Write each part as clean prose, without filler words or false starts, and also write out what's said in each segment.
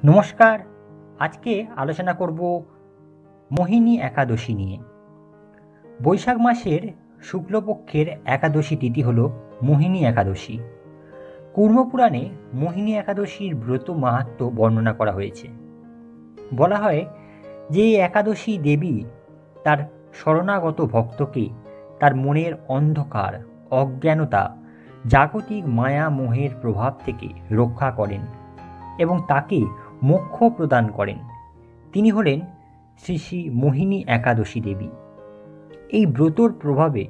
নমস্কার। আজকে আলোচনা করব মোহিনী একাদশী নিয়ে। বৈশাখ মাসের শুক্লপক্ষের একাদশী তিথি হল মোহিনী একাদশী। কুর্মপুরাণে মোহিনী একাদশীর ব্রত মাহাত্ম্য বর্ণনা করা হয়েছে। বলা হয় যে এই একাদশী দেবী তার শরণাগত ভক্তকে তার মনের অন্ধকার, অজ্ঞানতা, জাগতিক মায়া মোহের প্রভাব থেকে রক্ষা করেন এবং তাকে মোক্ষ প্রদান করেন। তিনি হলেন শ্রী শ্রী মোহিনী একাদশী দেবী। এই ব্রতর প্রভাবে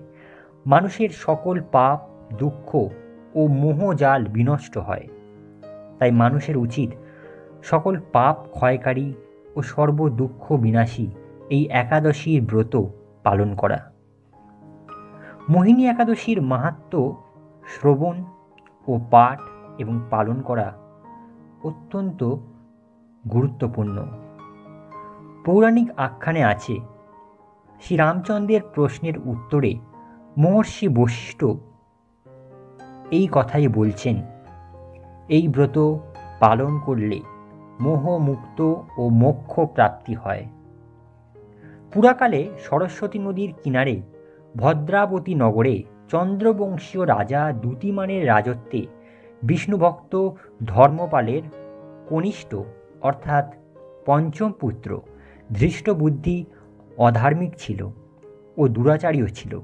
মানুষের সকল পাপ, দুঃখ ও মোহজাল বিনষ্ট হয়। তাই মানুষের উচিত সকল পাপ ক্ষয়কারী ও সর্বদুঃখ বিনাশী এই একাদশীর ব্রত পালন করা। মোহিনী একাদশীর মাহাত্ম্য শ্রবণ ও পাঠ এবং পালন করা অত্যন্ত গুরুত্বপূর্ণ। পৌরাণিক আখ্যানে আছে, শ্রীরামচন্দ্রের প্রশ্নের উত্তরে মহর্ষি বশিষ্ঠ এই কথাই বলছেন, এই ব্রত পালন করলে মোহমুক্ত ও মোক্ষ প্রাপ্তি হয়। পুরাকালে সরস্বতী নদীর কিনারে ভদ্রাবতী নগরে চন্দ্রবংশীয় রাজা দ্যুতিমানের রাজত্বে বিষ্ণুভক্ত ধর্মপালের কনিষ্ঠ অর্থাৎ পঞ্চম পুত্র ধৃষ্টবুদ্ধি অধার্মিক ছিল ও দুরাচারীও ছিল।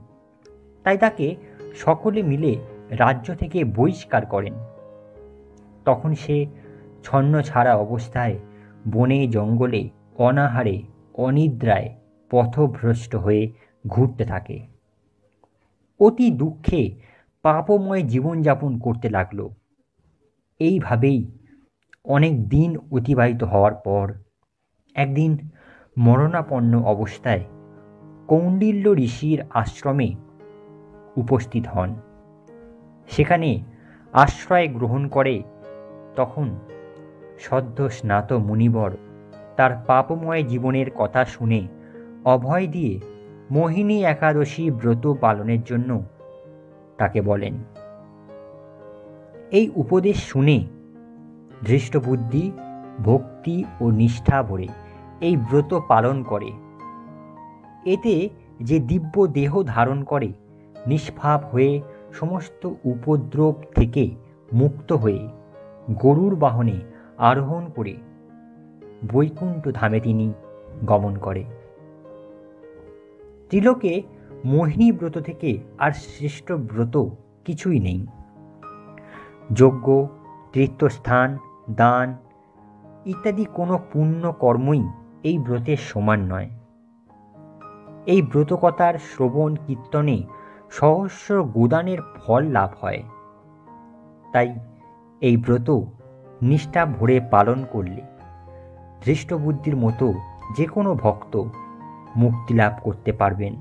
তাই তাকে সকলে মিলে রাজ্য থেকে বহিষ্কার করেন। তখন সে ছন্নছাড়া অবস্থায় বনে জঙ্গলে অনাহারে অনিদ্রায় পথভ্রষ্ট হয়ে ঘুরতে থাকে। অতি দুঃখে পাপময় জীবনযাপন করতে লাগল। এইভাবেই অনেক দিন অতিবাহিত হওয়ার পর একদিন মরণাপন্ন অবস্থায় কৌণ্ডিল্য ঋষির আশ্রমে উপস্থিত হন। সেখানে আশ্রয় গ্রহণ করে। তখন সদ্য স্নাত মুনিবর তার পাপময় জীবনের কথা শুনে অভয় দিয়ে মোহিনী একাদশী ব্রত পালনের জন্য তাকে বলেন। এই উপদেশ শুনে ধৃষ্টবুদ্ধি ভক্তি ও নিষ্ঠা ভরে এই ব্রত পালন করে। এতে যে দিব্য দেহ ধারণ করে নিষ্পাপ হয়ে সমস্ত উপদ্রব থেকে মুক্ত হয়ে গরুর বাহনে আরোহণ করে বৈকুণ্ঠ ধামে তিনি গমন করে। ত্রিলোকে মোহিনী ব্রত থেকে আর শ্রেষ্ঠ ব্রত কিছুই নেই। যজ্ঞ, তীর্থস্থান, দান ইত্যাদি কোনো পুণ্য কর্মই এই ব্রতের সমান নয়। এই ব্রতকথার শ্রবণ কীর্তনে সহস্র গোদানের ফল লাভ হয়। তাই এই ব্রত নিষ্ঠা ভরে পালন করলে ধৃষ্টবুদ্ধির মতো যে কোনো ভক্ত মুক্তি লাভ করতে পারবেন।